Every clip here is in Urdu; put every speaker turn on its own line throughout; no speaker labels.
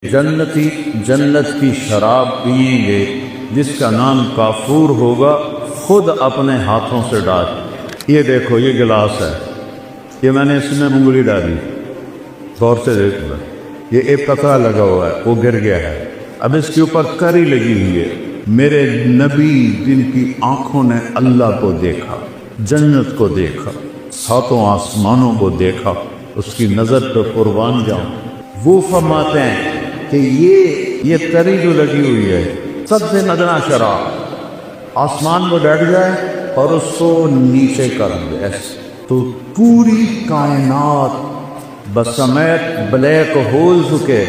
جنتی جنت کی شراب پئیں گے جس کا نام کافور ہوگا، خود اپنے ہاتھوں سے ڈال۔ یہ دیکھو، یہ گلاس ہے، یہ میں نے اس میں انگلی ڈالی، غور سے دیکھو، یہ ایک قطرہ لگا ہوا ہے، وہ گر گیا ہے، اب اس کے اوپر کری لگی ہوئی ہے۔ میرے نبی جن کی آنکھوں نے اللہ کو دیکھا، جنت کو دیکھا، ساتوں آسمانوں کو دیکھا، اس کی نظر پہ قربان جاؤں، وہ فرماتے ہیں کہ یہ تری جو لگی ہوئی ہے سب سے ندنا شراب، آسمان کو ڈٹ جائے اور اس کو نیچے کر دے تو پوری کائنات بسمیت بلیک ہولز کے،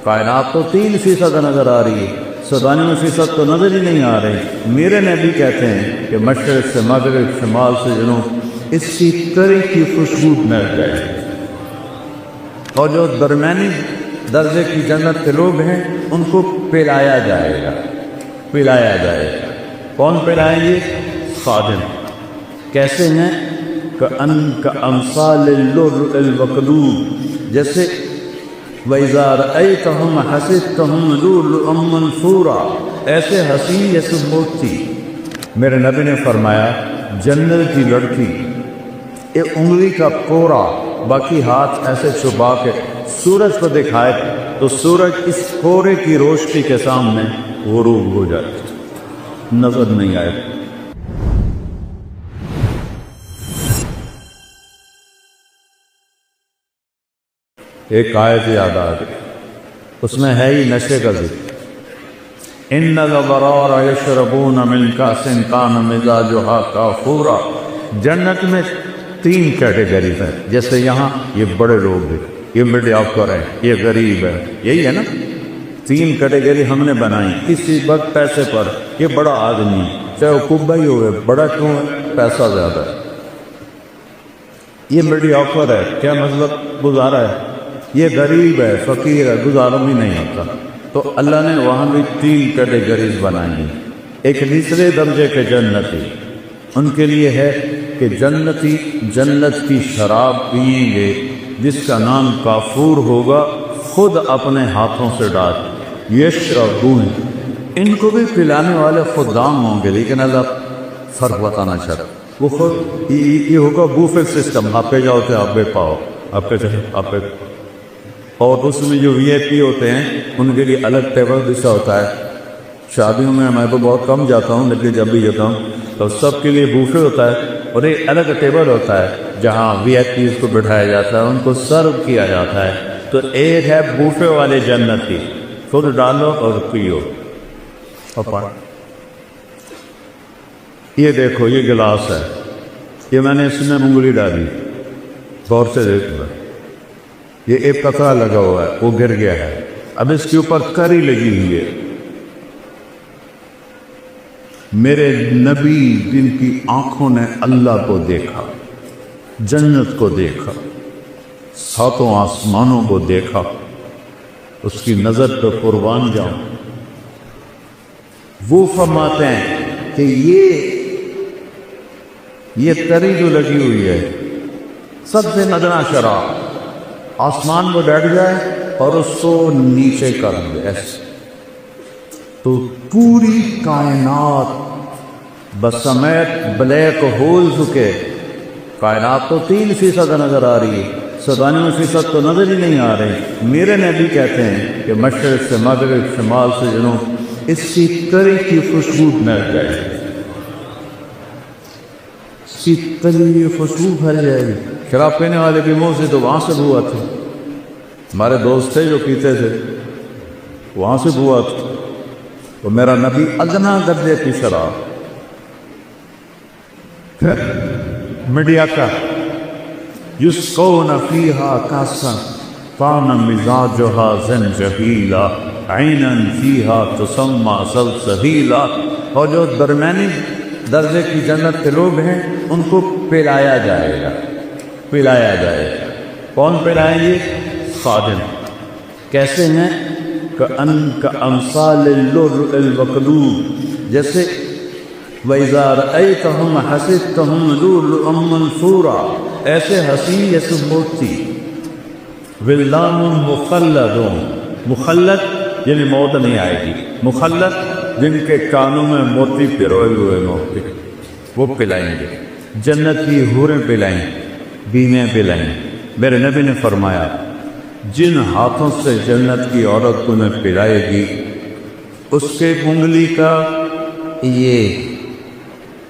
کائنات تو 3% نظر آ رہی ہے، 97% تو نظر ہی نہیں آ رہی۔ میرے نبی کہتے ہیں کہ مشرق سے مغرب، شمال سے جنوب، اس کی تری کی خوشبو مل جائے، اور جو درمیانی درجے کی جنت کے لوگ ہیں ان کو پلایا جائے گا، پلایا جائے گا۔ کون پلائیں گے؟ خادم۔ کیسے ہیں؟ کأمثال اللؤلؤ المکنون، جیسے وَإِذَا رَأَيْتَهُمْ حَسِبْتَهُمْ لُؤْلُؤًا مَّنثُورًا، ایسے حسین جیسے موتی۔ میرے نبی نے فرمایا جنت کی لڑکی ایک انگلی کا کوڑا، باقی ہاتھ ایسے چھپا کے سورج کو دکھائے تو سورج اس کورے کی روشنی کے سامنے غروب ہو جائے، نظر نہیں آئے۔ ایک آیت یاد آ گئی، اس میں ہے ہی نشے کا ذکر، ان الابرار یشربون من کأس کان مزاجها کافورا۔ جنت میں 3 کیٹیگریز ہیں، جیسے یہاں یہ بڑے لوگ ہیں، یہ مڈل آفر ہے، یہ غریب ہے، یہی ہے نا، 3 کیٹیگری ہم نے بنائی کسی وقت پیسے پر۔ یہ بڑا آدمی چاہے وہ کبا ہی ہوئے، بڑا کیوں ہے؟ پیسہ زیادہ ہے۔ یہ مڈل آفر ہے، کیا مطلب؟ گزارا ہے۔ یہ غریب ہے، فقیر ہے، گزارا بھی نہیں ہوتا۔ تو اللہ نے وہاں بھی 3 کیٹیگریز بنائی ہیں۔ ایک نچلے درجے کے جنتی، ان کے لیے ہے کہ جنتی جنت کی شراب پئیں گے جس کا نام کافور ہوگا، خود اپنے ہاتھوں سے ڈال۔ یشربون، ان کو بھی پلانے والے خدام ہوں گے، لیکن اللہ فرق بتانا چاہتا، وہ خود یہ ہوگا بوفے سسٹم، آپ پہ جاؤ تو آپ پہ پاؤ، آپ پہ چلے آپ پہ، اور اس میں جو وی آئی پی ہوتے ہیں ان کے لیے الگ ٹیبل بچھا ہوتا ہے۔ شادیوں میں میں تو بہت کم جاتا ہوں، لیکن جب بھی جاتا ہوں تو سب کے لیے بوفے ہوتا ہے، اور ایک الگ ٹیبل ہوتا ہے جہاں وی آئی پیز کو بٹھایا جاتا ہے، ان کو سرو کیا جاتا ہے۔ تو ایک ہے بوفے والے جنتی، خود ڈالو اور پیو اور پڑھ۔ یہ دیکھو، یہ گلاس ہے، یہ میں نے اس میں انگلی ڈالی، غور سے دیکھو، یہ ایک قطرہ لگا ہوا ہے، وہ گر گیا ہے، اب اس کے اوپر کری لگی ہوئی ہے۔ میرے نبی جن کی آنکھوں نے اللہ کو دیکھا، جنت کو دیکھا، ساتوں آسمانوں کو دیکھا، اس کی نظر پہ قربان جاؤں، وہ فرماتے ہیں کہ یہ تری جو لگی ہوئی ہے سب سے ندنا شراب، آسمان کو ڈٹ جائے اور اس کو نیچے کر دے تو پوری کائنات بسمیت بلیک ہولز کے، کائنات تو 3% نظر آ رہی ہے، 97% تو نظر ہی نہیں آ رہی۔ میرے نبی کہتے ہیں کہ مشرق سے مغرب، شمال سے جنوب، اس کی تری کی خوشبو مل جائے، اس کی تری کی خوشبو پھیل جائے گی۔ شراب پینے والے کے منہ سے تو وہاں سے بو آتی، ہمارے دوست تھے جو پیتے تھے، وہاں سے بو آتی، تو میرا نبی ادنا درجے کی شراب۔ پھر میڈیا کا یسقون فیہا کاسا کان مزاجہا زنجبیلا عینا فیہا تسمی سلسبیلا، اور جو درمیانی درجے کی جنت کے لوگ ہیں ان کو پلایا جائے گا، پلایا جائے گا۔ کون پلائیں گے؟ خادم۔ کیسے ہیں؟ کأمثال اللؤلؤ المکنون، جیسے وَإِذَا رَأَيْتَهُمْ حَسِبْتَهُمْ لُؤْلُؤًا مَّنثُورًا، ایسے حسین جیسے موتی۔ ولدان مخلدون، مخلد یعنی موت نہیں آئے گی، مخلد جن کے کانوں میں موتی پروئے ہوئے موتی وہ پلائیں گے، جنت کی حوریں پلائیں، بیویں پلائیں۔ میرے نبی نے فرمایا جن ہاتھوں سے جنت کی عورت کو میں پلائے گی اس کے انگلی کا یہ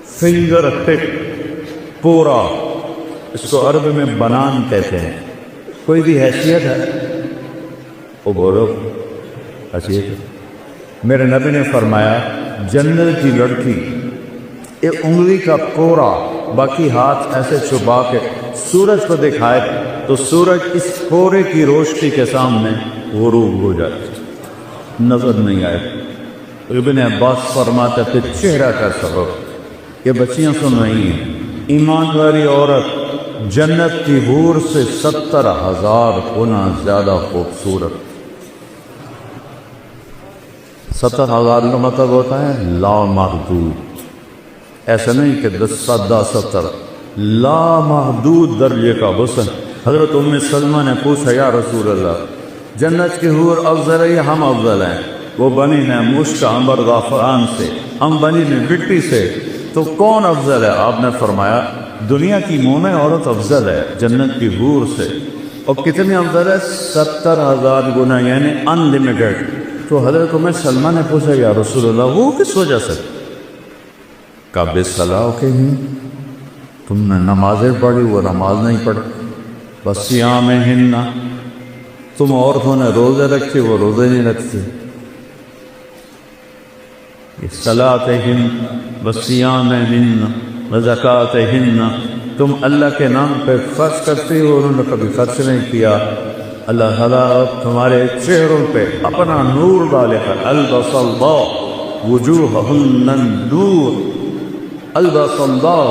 فنگر ٹپ پورا، اس کو عربی میں بنان کہتے ہیں، کوئی بھی حیثیت ہے وہ بولو حیثیت ہے۔ میرے نبی نے فرمایا جنت کی لڑکی ایک انگلی کا پورا، باقی ہاتھ ایسے چھپا کے سورج کو دکھائے تو سورج اس پورے کی روشنی کے سامنے غروب ہو جائے، نظر نہیں آئے۔ ابن عباس فرماتے تھے چہرہ کا سبب، یہ بچیاں سن رہی ہیں، ایمان والی عورت جنت کی حور سے 70,000 گنا زیادہ خوبصورت۔ 70,000 کا مطلب ہوتا ہے لامحدود، ایسا نہیں کہ 10 لامحدود درجے کا حسن۔ حضرت ام سلمہ نے پوچھا یا رسول اللہ جنت کی حور افضل ہے یا ہم افضل ہیں؟ وہ بنی ہیں مشک عنبر زعفران سے، ہم بنی ہیں مٹی سے، تو کون افضل ہے؟ آپ نے فرمایا دنیا کی مومن عورت افضل ہے جنت کی حور سے۔ اور کتنی افضل ہے؟ 70,000 گنا، یعنی ان لمیٹڈ۔ تو حضرت ام سلمہ نے پوچھا یا رسول اللہ وہ کس وجہ سے؟ کعب صلاح کے ہیں، تم نے نمازیں پڑھی وہ نماز نہیں پڑھی، بس صیامہن، تم عورتوں نے روزے رکھے وہ روزے نہیں رکھتے، صلاتہن وصیامہن وزکاتہن، تم اللہ کے نام پہ خرچ کرتے ہو، انہوں نے کبھی خرچ نہیں کیا۔ اللہ تعالیٰ تمہارے چہروں پہ اپنا نور ڈالے گا، البس اللہ وجوہہن النور، البس اللہ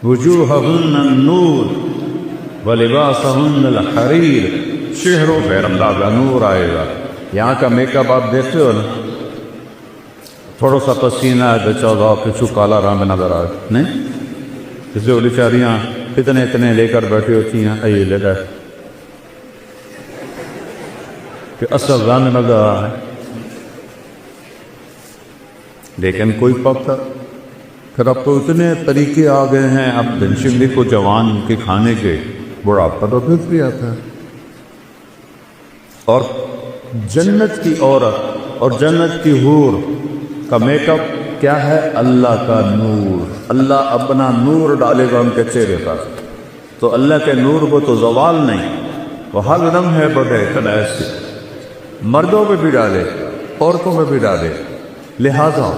وجوہہن النور ولباسہن الحریر، چہروں پہ اللہ کا نور آئے گا۔ یہاں کا میک اپ آپ دیکھتے ہو نا، تھوڑا سا پسینہ ہے تو چودہ کچھ کالا رنگ نظر آئے نہیں، کسی وہ بیچاریاں اتنے لے کر بیٹھی ہوتی ہیں، یہ لے کر کہ اصل رنگ نظر آ رہا ہے، لیکن کوئی پکتا۔ پھر اب تو اتنے طریقے آ گئے ہیں، اب دنشندی کو جوان کے کھانے کے بڑھاپا تو پھر بھی آتا ہے۔ اور جنت کی عورت اور جنت کی حور کا میک اپ کیا ہے؟ اللہ کا نور، اللہ اپنا نور ڈالے گا ان کے چہرے پر، تو اللہ کے نور کو تو زوال نہیں، وہ ہر رنگ ہے بڑے طرح سے، مردوں پہ بھی ڈالے عورتوں پہ بھی ڈالے۔ لہذا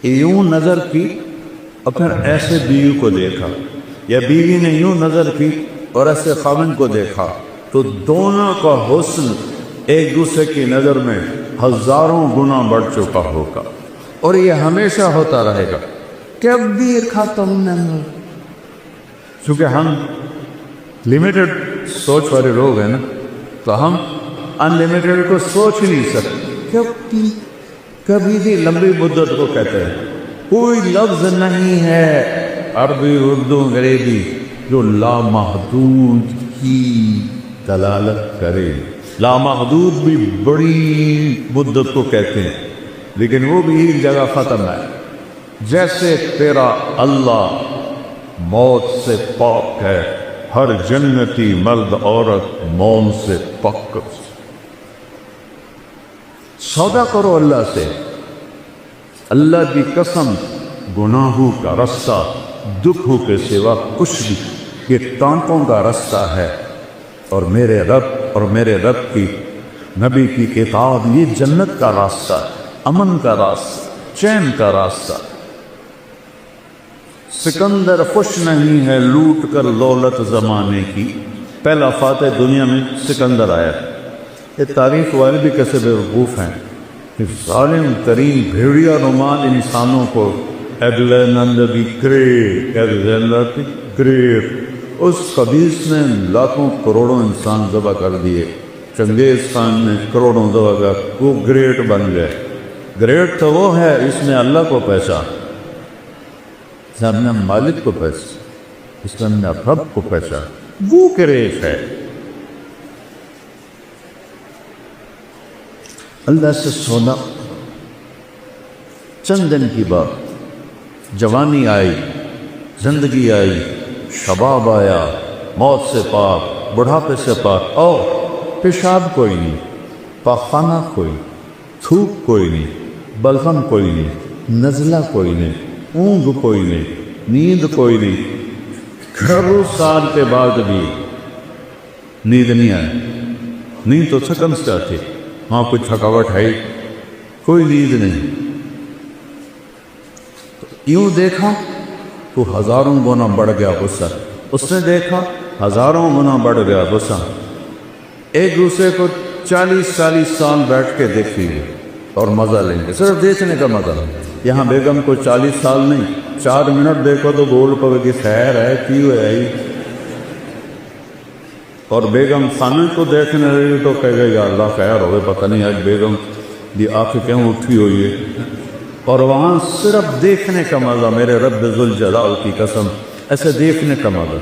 یوں نظر کی اور پھر ایسے بیوی کو دیکھا، یا بیوی نے یوں نظر کی اور ایسے خاوند کو دیکھا، تو دونوں کا حسن ایک دوسرے کی نظر میں ہزاروں گنا بڑھ چکا ہوگا، اور یہ ہمیشہ ہوتا رہے گا، کبھی ختم نہیں۔ چونکہ ہم لمیٹڈ سوچ والے لوگ ہیں نا، تو ہم ان لمیٹڈ کو سوچ نہیں سکتے، کبھی بھی لمبی مدت کو کہتے ہیں۔ کوئی لفظ نہیں ہے عربی اردو انگریزی جو لامحدود کی دلالت کرے۔ لامحدود بھی بڑی مدت کو کہتے ہیں، لیکن وہ بھی ایک جگہ ختم ہے۔ جیسے تیرا اللہ موت سے پاک ہے، ہر جنتی مرد عورت موت سے پاک۔ سودا کرو اللہ سے، اللہ کی قسم، گناہوں کا رستہ دکھوں کے سوا کچھ بھی، یہ ٹانکوں کا رستہ ہے، اور میرے رب کی نبی کی کتاب یہ جنت کا راستہ ہے، امن کا راستہ، چین کا راستہ۔ سکندر خوش نہیں ہے لوٹ کر دولت زمانے کی، پہلا فاتح دنیا میں سکندر آیا۔ یہ تعریف والے بھی کیسے بیوقوف ہیں کہ ظالم ترین بھیڑیا نمال انسانوں کو ایگلینڈر دی گریٹ، اس خبیث نے لاکھوں کروڑوں انسان ذبح کر دیے، چنگیز خان نے کروڑوں ذبح کر، وہ گریٹ بن گئے۔ گریٹ تو وہ ہے اس نے اللہ کو پہچان، اس نے اپنے مالک کو پہچان، اس نے اپنے رب کو پہچان، وہ گریٹ ہے۔ اللہ سے سونا چند دن کی بات، جوانی آئی، زندگی آئی، شباب آیا، موت سے پاک، بڑھاپے سے پاک، اور پیشاب کوئی نہیں، پاخانہ کوئی، تھوک کوئی نہیں، بلغم کوئی نہیں، نزلہ کوئی نہیں، اونگ کوئی نہیں، نیند کوئی نہیں، گھروں سال کے بعد بھی نیند نہیں آئی۔ نیند تو تھکن سے آتی، ہاں کوئی تھکاوٹ ہے، کوئی نیند نہیں۔ یوں دیکھا تو ہزاروں گنا بڑھ گیا غصہ، اس نے دیکھا ہزاروں گنا بڑھ گیا غصہ۔ ایک دوسرے کو 40 سال بیٹھ کے دیکھیں گے اور مزہ لیں گے، صرف دیکھنے کا مزہ۔ یہاں بیگم کو 40 سال نہیں، 4 منٹ دیکھو تو بول پڑے کہ خیر ہے کیوں ہے، اور بیگم خانے کو دیکھنے لگے تو کہے گا یا اللہ خیر ہوئے، پتہ نہیں آج بیگم دی آنکھ کیوں اٹھی ہوئی ہے، اور وہاں صرف دیکھنے کا مزہ، میرے رب ذوالجلال کی قسم، ایسے دیکھنے کا مزہ۔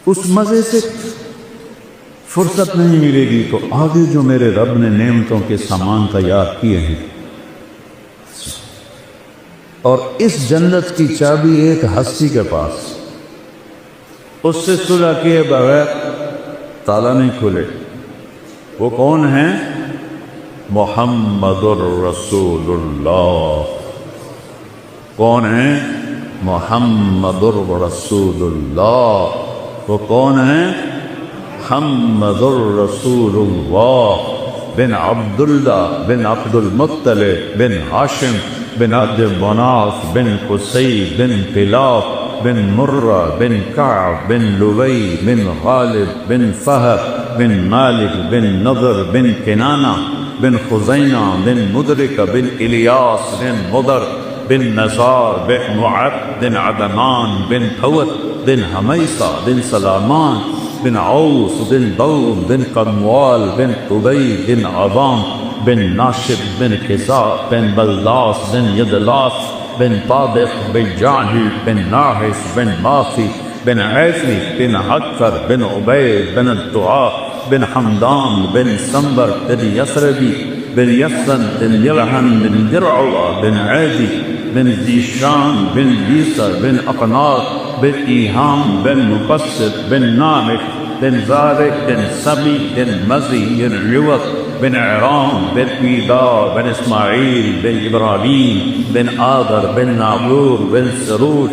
اس مزے سے فرصت نہیں ملے گی تو آگے جو میرے رب نے نعمتوں کے سامان تیار کیے ہیں، اور اس جنت کی چابی ایک ہستی کے پاس، اس سے صلح کیے بغیر تالا نہیں کھلے۔ وہ کون ہیں؟ محمد الرسول اللہ۔ کون ہیں؟ محمد الرسول اللہ۔ وہ کون ہیں؟ محمد الرسول اللہ بن عبداللہ بن عبد المطلب بن ہاشم بن عبد مناف بن قصی بن کلاب بن مرہ بن کعب بن لبی بن غالب بن فہد بن مالک بن نضر بن کنانہ بن خزینہ بن مدرک بن الیاس بن مدر بن نزار بن معد بن عدنان بن حوت بن حمیصہ بن سلامان بن عوس بن دوم بن قموال بن قبی بن عظام بن ناشب بن قصاء بن بلاس بن یدلاس بن طابق بن جاہل بن ناحس بن ماخی بن عیفی بن حکر بن عبید بن الدعاء بن حمدان بن سنبر بن یسربی بن یسن بن یلحن بن درعوہ بن عیدی بن زیشان بن یسر بن اقناط بن ایہام بن مقصد بن نامک بن زارق بن سبی بن مزی بن عوض بن عرام بن پیدار بن اسماعیل بن ابراہیم بن آدر بن نابور بن سروج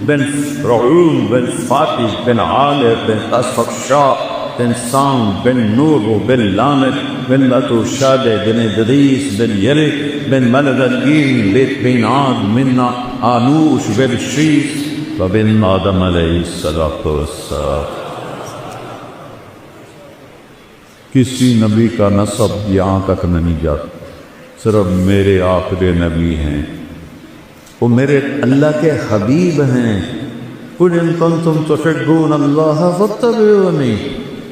بن رعوم بن فاتح بن عالر بن اسفق شاہ بن سام بن نور بن لامد بن متوشاد بن ادریس بن یرک بن ملدین بن عاد من آنوش بن شیس وبن آدم علیہ السلام۔ کسی نبی کا نسب یہاں تک نہیں جاتا، صرف میرے آخری نبی ہیں، وہ میرے اللہ کے حبیب ہیں۔ قُلْ إِن كُنتُمْ تُحِبُّونَ اللَّهَ فَاتَّبِعُونِي،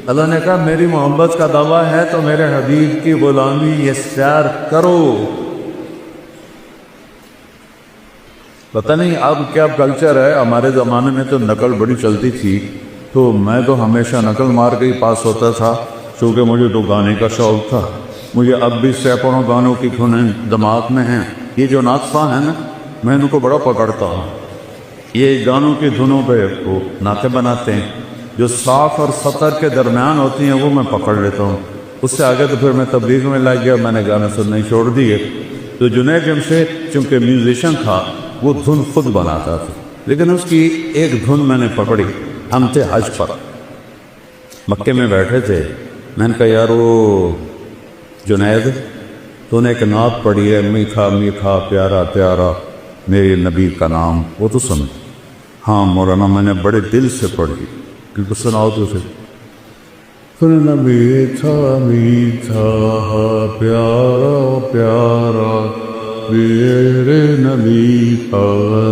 اللہ نے کہا میری محبت کا دعویٰ ہے تو میرے حبیب کی غلامی اختیار کرو۔ پتہ نہیں اب کیا کلچر ہے، ہمارے زمانے میں تو نقل بڑی چلتی تھی، تو میں تو ہمیشہ نقل مار کے ہی پاس ہوتا تھا، چونکہ مجھے تو گانے کا شوق تھا۔ مجھے اب بھی سینکڑوں گانوں کی دھنیں دماغ میں ہیں۔ یہ جو ناطفہ ہیں نا، میں ان کو بڑا پکڑتا ہوں۔ یہ گانوں کی دھنوں پہ وہ نعتیں بناتے ہیں، جو صاف اور سطر کے درمیان ہوتی ہیں وہ میں پکڑ لیتا ہوں۔ اس سے آگے تو پھر میں تبلیغ میں لگ گیا، میں نے گانے سننے چھوڑ دیے۔ تو جنید جمشید چونکہ میوزیشین تھا، وہ دھن خود بناتا تھا، لیکن اس کی ایک دھن میں نے پکڑی۔ ہم تھے حج پر، مکے میں بیٹھے تھے، میں نے کہا یار وہ جنید تو نے ایک نعت پڑھی ہے، میٹھا میٹھا پیارا پیارا میرے نبی کا نام، وہ تو سن۔ ہاں مولانا میں نے بڑے دل سے پڑھی، کیونکہ سناؤ تو اسے۔ میٹھا میٹھا پیارا پیارا میرے نبی کا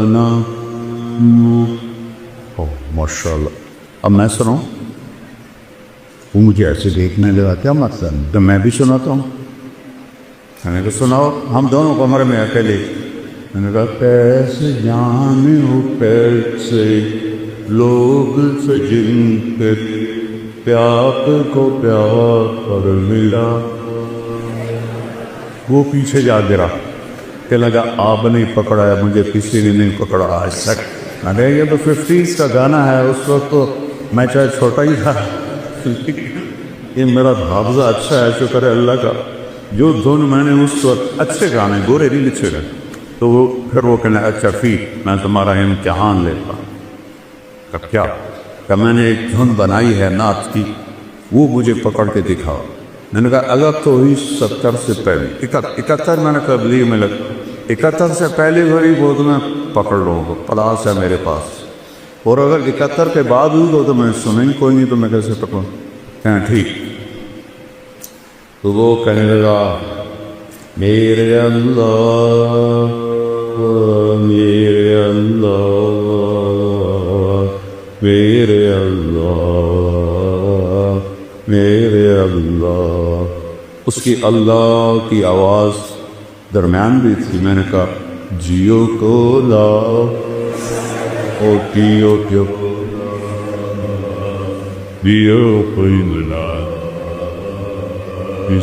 نام۔ ماشاء اللہ۔ اب میں سناؤں؟ وہ مجھے ایسے دیکھنے لگا، کیا مقصد؟ تو میں بھی سناتا ہوں۔ میں نے کہا سناؤ، ہم دونوں کمرے میں اکیلے۔ میں نے کہا کیسے جانے ہو کیسے لوگ سے جن کے پیاپ کو پیار ملا، وہ پیچھے جا گرا کہ لگا آپ نے پکڑا ہے، مجھے کسی نے نہیں پکڑا آج تک۔ ارے یہ تو 50s کا گانا ہے، اس وقت تو میں چاہے چھوٹا ہی تھا، یہ میرا حافظہ اچھا ہے، شکر ہے اللہ کا۔ جو دھن میں نے اس وقت اچھے گانے، گورے نہیں لکھے گئے، تو وہ پھر وہ کہنا اچھا فی میں تمہارا امتحان لیتا ہوں۔ کب کیا کہ میں نے ایک دھن بنائی ہے نعت کی، وہ مجھے پکڑ کے دکھاؤ۔ میں نے کہا اگر تو ہوئی 70 سے پہلے، 71 میں نے تبلیغ میں لگا، 71 سے پہلے غریب ہو تو میں پکڑ لوں گا، پلاس ہے میرے پاس، اور اگر 71 کے بعد ہوئی تو میں سنیں کوئی نہیں تو میں کیسے پکڑوں؟ کہنا ٹھیک۔ تو وہ کہنے لگا میرے اللہ میرے اللہ میرے اللہ میرے اللہ۔ اس کی اللہ کی آواز درمیان بھی تھی۔ میں نے کہا جیو کو لاؤ او کیو کیو جیو کوئی ملا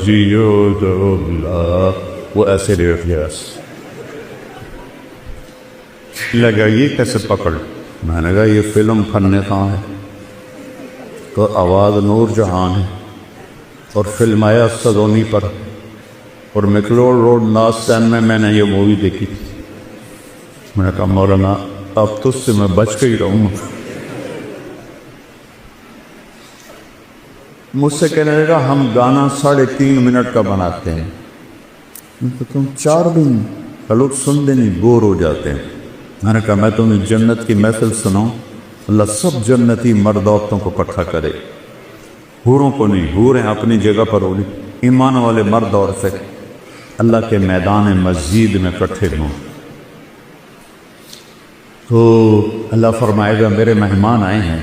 جیو تو ملا، وہ ایسے ریٹ یس لگا یہ کیسے پکڑ؟ میں نے کہا یہ فلم فن کہاں ہے؟ تو آواز نور جہان ہے، اور فلم آیا سدونی پر، اور مکلوڈ روڈ ناسٹین میں نے یہ مووی دیکھی تھی۔ میں نے کہا مولانا اب تو اس سے میں بچ کے ہی رہوں گا۔ مجھ سے کہنے لگا ہم گانا 3.5 منٹ کا بناتے ہیں، تو تم 4 دن لوگ سنتے نہیں بور ہو جاتے ہیں۔ میں نے کہا میں تمہیں جنت کی محفل سناؤں، اللہ سب جنتی مرد عورتوں کو اکٹھا کرے، حوروں کو نہیں، حوریں اپنی جگہ پر ہوگی، ایمان والے مرد عورتیں اللہ کے میدان مسجد میں اکٹھے ہوں۔ تو اللہ فرمائے گا میرے مہمان آئے ہیں،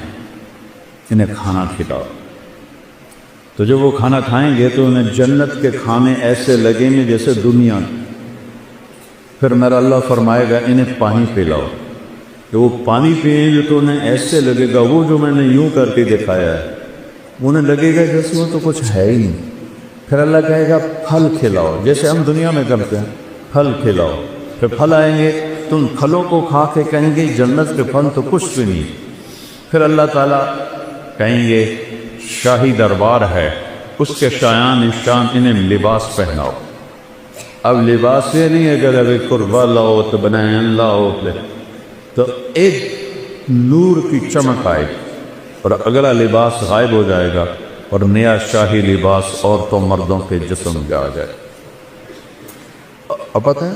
انہیں کھانا کھلاؤ۔ تو جب وہ کھانا کھائیں گے تو انہیں جنت کے کھانے ایسے لگیں گے جیسے دنیا۔ پھر میرا اللہ فرمائے گا انہیں پانی پلاؤ، کہ وہ پانی پئیں گے تو انہیں ایسے لگے گا، وہ جو میں نے یوں کر کے دکھایا ہے انہیں لگے گا جیسے وہ تو کچھ ہے ہی نہیں۔ پھر اللہ کہے گا پھل کھلاؤ، جیسے ہم دنیا میں کرتے ہیں، پھل کھلاؤ۔ پھر پھل آئیں گے تو ان پھلوں کو کھا کے کہیں گے جنت کے پھل تو کچھ بھی نہیں۔ پھر اللہ تعالیٰ کہیں گے شاہی دربار ہے، اس کے شایان شان انہیں لباس پہناؤ۔ اب لباس یہ نہیں ہے کہ ابھی قربا لاؤ تو بنائیں لاؤ، تو ایک نور کی چمک آئے اور اگلا لباس غائب ہو جائے گا، اور نیا شاہی لباس عورتوں مردوں کے جسم میں آ جائے۔ اب پتہ ہے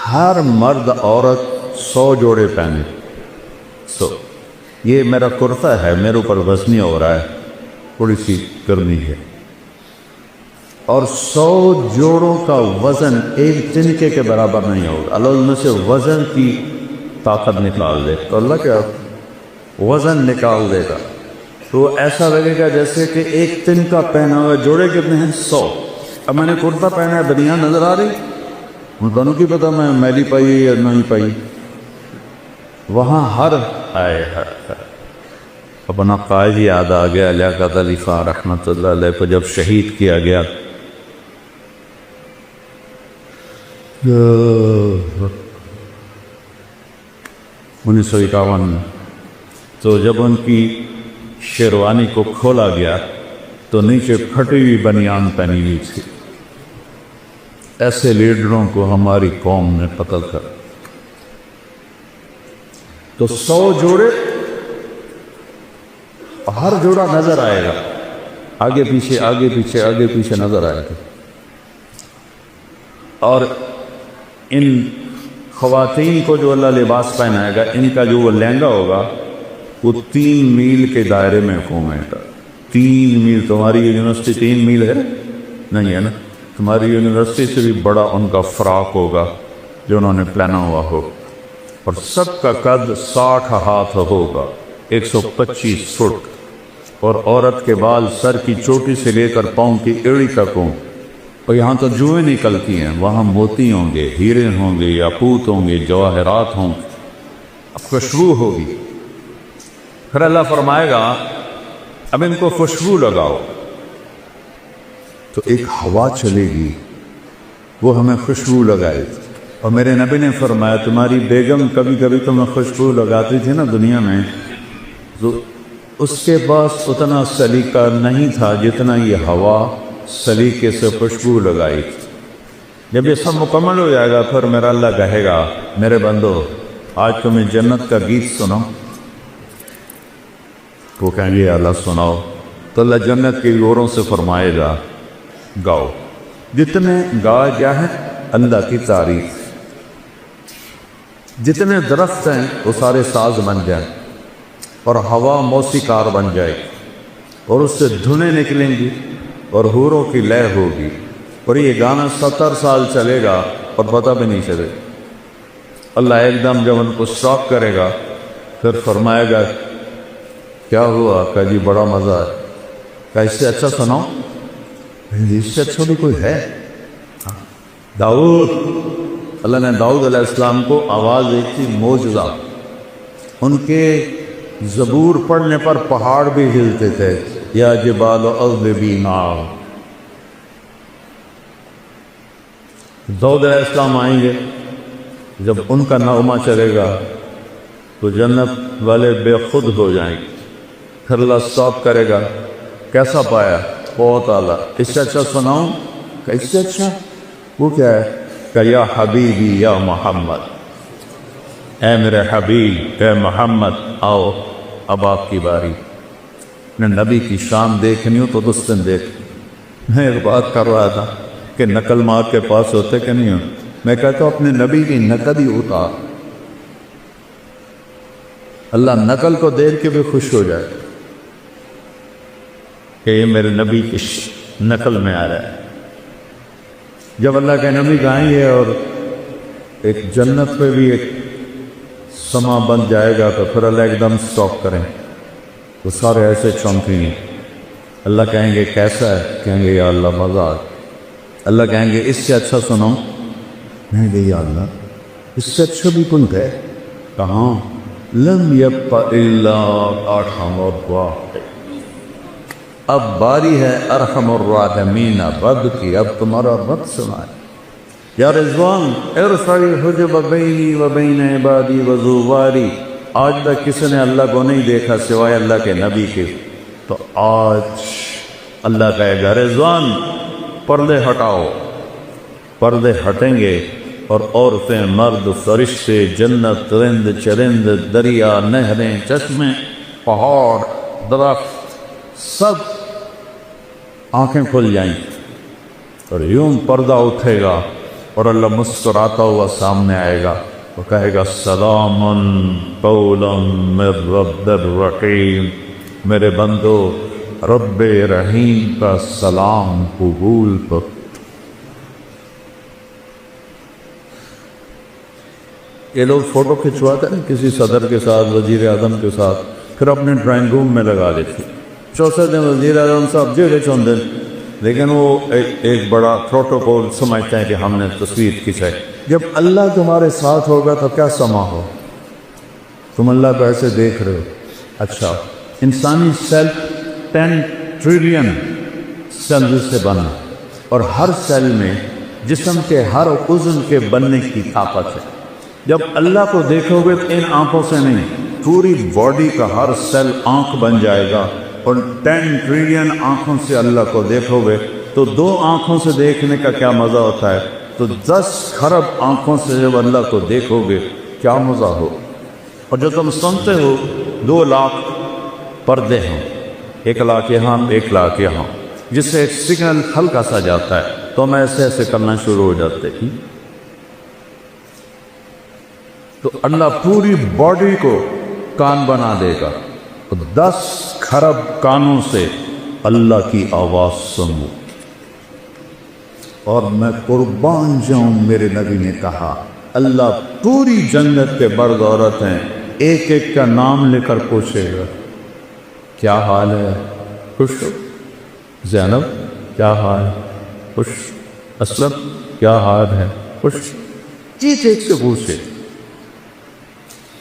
ہر مرد عورت 100 جوڑے پہنے۔ یہ میرا کرتا ہے، میرے اوپر وزنی ہو رہا ہے، تھوڑی سی گرمی ہے، اور 100 جوڑوں کا وزن ایک تنکے کے برابر نہیں ہوگا۔ اللہ ان میں سے وزن کی طاقت نکال دے تو اللہ کیا وزن نکال دے گا، تو ایسا لگے گا جیسے کہ ایک تنکا پہنا ہوا۔ جوڑے کتنے ہیں؟ 100۔ اب میں نے کرتا پہنا ہے، بنیان نظر آ رہی، ان دونوں کی پتہ میں میلی پائی یا نہیں پائی۔ وہاں ہر آئے اپنا قائد یاد آ گیا، لیاقت علی خان رحمۃ اللہ علیہ کو جب شہید کیا گیا۔ 1951 میں تو جب ان کی شیروانی کو کھولا گیا تو نیچے پھٹی ہوئی بنیان پہنی ہوئی تھی۔ ایسے لیڈروں کو ہماری قوم نے قتل کر، تو 100 جوڑے، ہر جوڑا نظر آئے گا، آگے پیچھے آگے پیچھے آگے پیچھے نظر آئے گا۔ اور ان خواتین کو جو اللہ لباس پہنائے گا، ان کا جو وہ لہنگا ہوگا وہ 3 میل کے دائرے میں گھومے گا۔ 3 میل، تمہاری یونیورسٹی 3 میل ہے نہیں ہے نا؟ تمہاری یونیورسٹی سے بھی بڑا ان کا فراق ہوگا جو انہوں نے پہنا ہوا ہو، اور سب کا قد 60 ہاتھ ہوگا، 125 فٹ، اور عورت کے بال سر کی چوٹی سے لے کر پاؤں کی ایڑی تک ہوں، اور یہاں تو جوئیں نکلتی ہیں، وہاں موتی ہوں گے، ہیرے ہوں گے، یاقوت ہوں گے، جواہرات ہوں گے، خوشبو ہوگی۔ پھر اللہ فرمائے گا اب ان کو خوشبو لگاؤ، تو ایک ہوا چلے گی، وہ ہمیں خوشبو لگائے۔ اور میرے نبی نے فرمایا تمہاری بیگم کبھی کبھی تمہیں خوشبو لگاتی تھی نا دنیا میں، تو اس کے پاس اتنا سلیقہ نہیں تھا جتنا یہ ہوا سلیقے سے خوشبو لگائی تھی۔ جب یہ سب مکمل ہو جائے گا پھر میرا اللہ کہے گا میرے بندو آج تمہیں جنت کا گیت سناؤ، وہ کہیں گے اللہ سناؤ، تو اللہ جنت کے گوروں سے فرمائے گا گاؤ، جتنے گا جائیں اللہ کی تعریف، جتنے درخت ہیں وہ سارے ساز بن جائیں، اور ہوا موسیقار بن جائے، اور اس سے دھنیں نکلیں گی اور حوروں کی لے ہوگی، اور یہ گانا 70 سال چلے گا اور پتہ بھی نہیں چلے۔ اللہ ایک دم جب ان کو اسٹاپ کرے گا پھر فرمائے گا کیا ہوا؟ کہ جی بڑا مزہ ہے۔ کہ اس سے اچھا سناؤ؟ اس سے اچھا بھی کوئی ہے؟ داؤد، اللہ نے داؤد علیہ السلام کو آواز دی تھی معجزہ، ان کے زبور پڑھنے پر پہاڑ بھی ہلتے تھے، یا جبال اوبی معاہ۔ داؤد علیہ السلام آئیں گے، جب ان کا نغمہ چلے گا تو جنت والے بے خود ہو جائیں گے، پھر اللہ اسٹاپ کرے گا، کیسا پایا؟ بہت اعلیٰ، اس سے اچھا سناؤں؟ کہ اس سے اچھا؟ وہ کیا ہے؟ کہ یا حبیبی یا محمد، اے میرے حبیب اے محمد آؤ اب آپ کی باری۔ نے نبی کی شان دیکھنی ہو تو دستن دیکھ۔ میں ایک بات کر رہا تھا کہ نقل مار کے پاس ہوتے کہ نہیں ہو، میں کہتا ہوں اپنے نبی کی نقل ہی اتار، اللہ نقل کو دیکھ کے بھی خوش ہو جائے کہ یہ میرے نبی کی نقل میں آ رہا ہے۔ جب اللہ کے نبی گائیں گے اور ایک جنت پہ بھی ایک سما بن جائے گا تو پھر اللہ ایک دم سٹاپ کریں، تو سارے ایسے چونکیں گے، اللہ کہیں گے کیسا ہے؟ کہیں گے یا اللہ مزہ آ۔ اللہ کہیں گے اس سے اچھا سنو، کہیں گے یا اللہ اس سے اچھا بھی کن ہے؟ کہاں؟ لم یبق الا ارحم الراحمین، اب باری ہے ارحم الراحمین رب کی، اب تمہارا رب سنائے۔ یا رضوان ارفع الحجب بینی و بین عبادی و زواری، آج تک کسی نے اللہ کو نہیں دیکھا سوائے اللہ کے نبی کے، تو آج اللہ کہے گا رضوان پردے ہٹاؤ، پردے ہٹیں گے، اور عورتیں مرد فرشتے جنت رند چرند دریا نہریں چشمے پہاڑ درخت سب آنکھیں کھل جائیں، اور یوں پردہ اٹھے گا اور اللہ مسکراتا ہوا سامنے آئے گا، وہ کہے گا سلام قولا من رب الرحیم، میرے بندو رب رحیم کا سلام قبول کر۔ یہ لوگ فوٹو کھنچواتے ہیں کسی صدر کے ساتھ، وزیر اعظم کے ساتھ، پھر اپنے ڈرائنگ روم میں لگا دیتے، چوسے دن وزیر اعظم صاحب جیلے چون دن، لیکن وہ ایک بڑا پروٹوکول سمجھتے ہیں کہ ہم نے تصویر کھینچائی۔ جب اللہ تمہارے ساتھ ہوگا تو کیا سما ہو؟ تم اللہ کو ایسے دیکھ رہے ہو۔ اچھا، انسانی سیل 10 ٹریلین سیل سے بنا، اور ہر سیل میں جسم کے ہر عضو کے بننے کی طاقت ہے۔ جب اللہ کو دیکھو گے تو ان آنکھوں سے نہیں، پوری باڈی کا ہر سیل آنکھ بن جائے گا، اور 10 ٹریلین آنکھوں سے اللہ کو دیکھو گے تو 2 آنکھوں سے دیکھنے کا کیا مزہ ہوتا ہے، تو 10 خرب آنکھوں سے جب اللہ کو دیکھو گے کیا مزہ ہو۔ اور جو تم سنتے ہو 2 لاکھ پردے ہیں، 1 لاکھ یہاں 1 لاکھ یہاں، جس سے ایک سگنل ہلکا سا جاتا ہے تو ہم ایسے ایسے کرنا شروع ہو جاتے ہیں، تو اللہ پوری باڈی کو کان بنا دے گا، تو 10 خرب کانوں سے اللہ کی آواز سنو۔ اور میں قربان جاؤں، میرے نبی نے کہا اللہ پوری جنت کے مرد عورت ہیں، ایک ایک کا نام لے کر پوچھے گا کیا حال ہے؟ خوش ہو؟ زینب کیا حال؟ خوش؟ اسلم کیا حال ہے؟ خوش؟ چیز ایک سے پوچھے۔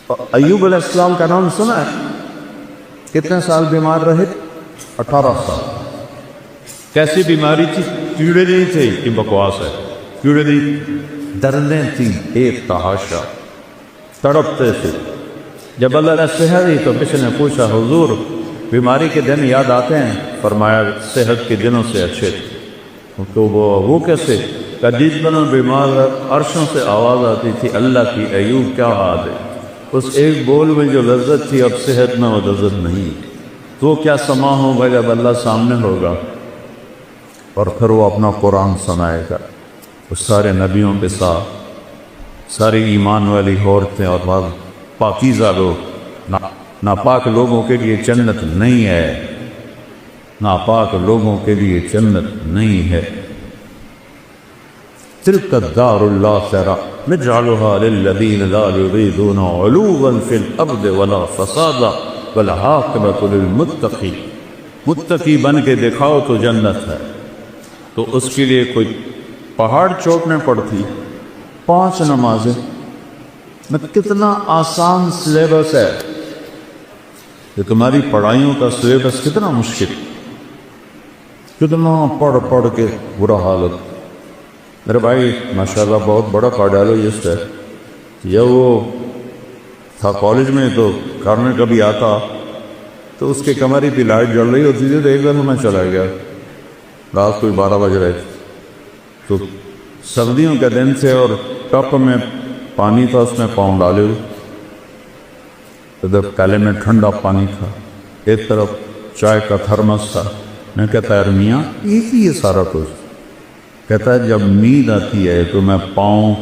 ایوب علیہ السلام کا نام سنا ہے؟ کتنے سال بیمار رہے؟ 18 سال. کیسی بیماری تھی؟ کیڑے نہیں تھے کہ بکواس ہے، کیڑے نہیں، درنیں تھیں ایک تحاشا، تڑپتے تھے. جب اللہ نے صحت دی تو کسی نے پوچھا حضور بیماری کے دن یاد آتے ہیں؟ فرمایا صحت کے دنوں سے اچھے تھے. تو وہ کیسے؟ جس دنوں بیمار عرشوں سے آواز آتی تھی اللہ کی ایوب کیا حال ہے، اس ایک بول میں جو لذت تھی اب صحت میں وہ لذت نہیں. تو کیا سما ہوگا جب اللہ سامنے ہوگا اور پھر وہ اپنا قرآن سنائے گا. اس سارے نبیوں کے ساتھ ساری ایمان والی عورتیں اور بعض پاکیزہ لوگ. ناپاک لوگوں کے لیے جنت نہیں ہے، ناپاک لوگوں کے لیے جنت نہیں ہے. تلک الدار الآخرہ نجعلها للذین لا یریدون علوا فی الارض ولا فسادا والعاقبۃ للمتقین. متقی بن کے دکھاؤ تو جنت ہے. تو اس کے لیے کوئی پہاڑ چوٹنے پڑتی. 5 نمازیں میں کتنا آسان سلیبس ہے، کہ تمہاری پڑھائیوں کا سلیبس کتنا مشکل، کتنا پڑھ کے برا حالت. میرے بھائی ماشاءاللہ بہت بڑا کارڈیالوجسٹ ہے، یہ وہ تھا کالج میں تو گھر میں کبھی آتا تو اس کے کمرے پہ لائٹ جل رہی ہوتی تھی تو ایک دن میں چلا گیا، رات کوئی 12 بج رہے تھے. تو سردیوں کے دن تھے اور ٹپ میں پانی تھا، اس میں پاؤں ڈالے ہوئے، ادھر کالے میں ٹھنڈا پانی تھا، ایک طرف چائے کا تھرمس تھا. میں کہتا ہے میاں یہ سارا کچھ؟ کہتا ہے جب نیند آتی ہے تو میں پاؤں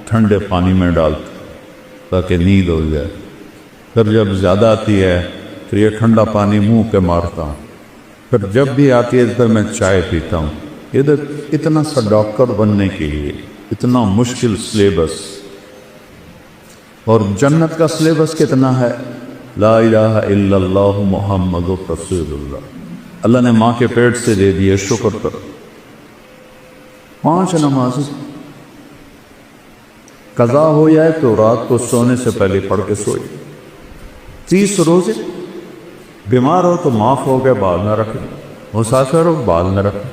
ٹھنڈے پانی میں ڈالتا تاکہ نیند ہو جائے، پھر جب زیادہ آتی ہے تو یہ ٹھنڈا پانی منہ پہ مارتا ہوں، پھر جب بھی آتی ہے تو میں چائے پیتا ہوں. ادھر اتنا سا ڈاکٹر بننے کے لیے اتنا مشکل سلیبس. اور جنت کا سلیبس کتنا ہے؟ لا الہ الا اللہ محمد رسول اللہ. اللہ نے ماں کے پیٹ سے دے دیے، شکر کر. 5 نمازیں قضا ہو جائے تو رات کو سونے سے پہلے پڑھ کے سوئی. 30 روزے، بیمار ہو تو معاف ہو گئے، بال نہ رکھیں، مسافر ہو بال نہ رکھیں.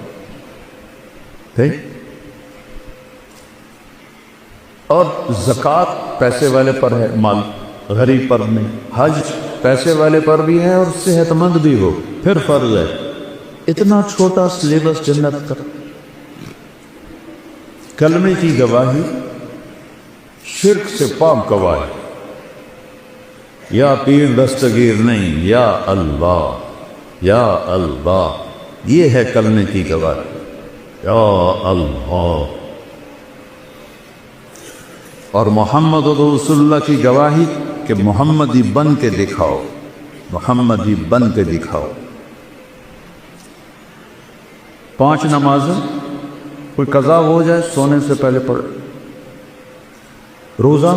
اور زکوٰۃ پیسے والے پر ہے، مال غریب پر نہیں. حج پیسے والے پر بھی ہے اور صحت مند بھی ہو پھر فرض ہے. اتنا چھوٹا سلیبس جنت کا. کلمے کی گواہی شرک سے پاک گواہی، یا پیر دستگیر نہیں، یا اللہ یا اللہ، یہ ہے کلمے کی گواہی، یا اللہ. اور محمد رسول اللہ کی گواہی کہ محمدی بن کے دکھاؤ، محمدی بن کے دکھاؤ. 5 نمازیں کوئی قضا ہو جائے سونے سے پہلے پڑھے. روزہ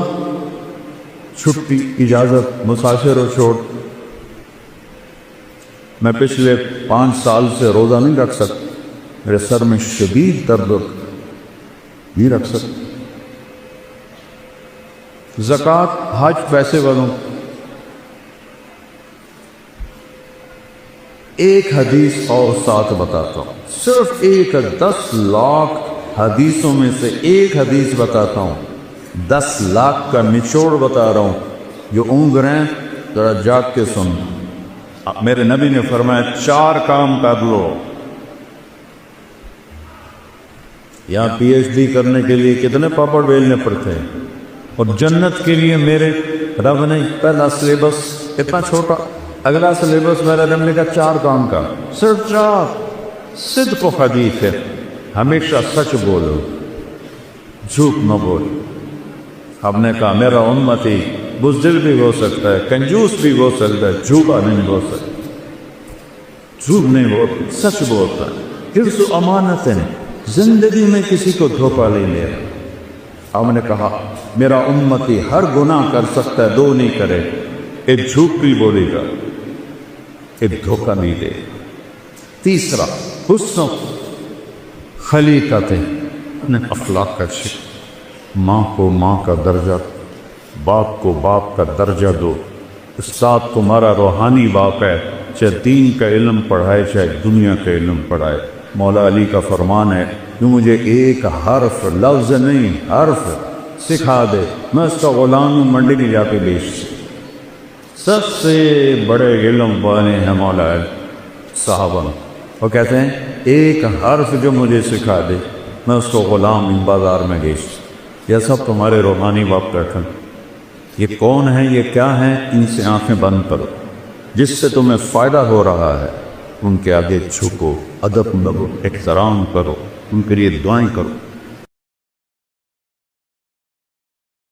چھٹی اجازت، مسافر و چھوڑ. میں پچھلے 5 سال سے روزہ نہیں رکھ سکتا، میرے سر میں شدید درد نہیں رکھ سکتا. زکوٰۃ حج پیسے والوں. ایک حدیث اور ساتھ بتاتا ہوں، صرف ایک 10 لاکھ حدیثوں میں سے ایک حدیث بتاتا ہوں، 10 لاکھ کا نچوڑ بتا رہا ہوں. جو اونگ رہے ہیں ذرا جاگ کے سن. میرے نبی نے فرمایا 4 کام کر لو. یہاں پی ایچ ڈی کرنے کے لیے کتنے پاپڑ بیلنے پڑتے ہیں، اور جنت کے لیے میرے رب نے پہلا سلیبس اتنا چھوٹا، اگلا سلیبس میرا رب نے کہا 4 کام کا، صرف 4. صدق و حدیث ہے، ہمیشہ سچ بولو، جھوٹ نہ بولو. ہم نے کہا میرا امتی بزدل بھی ہو سکتا ہے، کنجوس بھی ہو سکتا ہے، جھوٹا نہیں ہو سکتا. جھوٹ نہیں بولتا، سچ بولتا ہے. حفظ و امانت ہے، زندگی میں کسی کو دھوکہ نہیں دے. ہم نے کہا میرا امتی ہر گناہ کر سکتا ہے، 2 نہیں کرے، ایک جھوٹ بھی بولے گا، ایک دھوکہ نہیں دے. تیسرا حسن خلیقت، اپنے اخلاق کا شکر. ماں کو ماں کا درجہ، باپ کو باپ کا درجہ دو. استاد تمہارا روحانی باپ ہے، چاہے دین کا علم پڑھائے چاہے دنیا کا علم پڑھائے۔ مولا علی کا فرمان ہے کہ مجھے ایک حرف، لفظ نہیں حرف سکھا دے، میں اس کا غلام ہوں، منڈی میں جا کے بیچ۔ سب سے بڑے علم والے ہیں مولا علی صحابہ، وہ کہتے ہیں ایک حرف جو مجھے سکھا دے میں اس کو غلام ہوں، بازار میں بیچ۔ یہ سب تمہارے روحانی باپ بیٹھے، یہ کون ہیں، یہ کیا ہیں؟ ان سے آنکھیں بند کرو، جس سے تمہیں فائدہ ہو رہا ہے ان کے آگے جھکو، ادب کرو، احترام کرو، ان کے لیے دعائیں کرو۔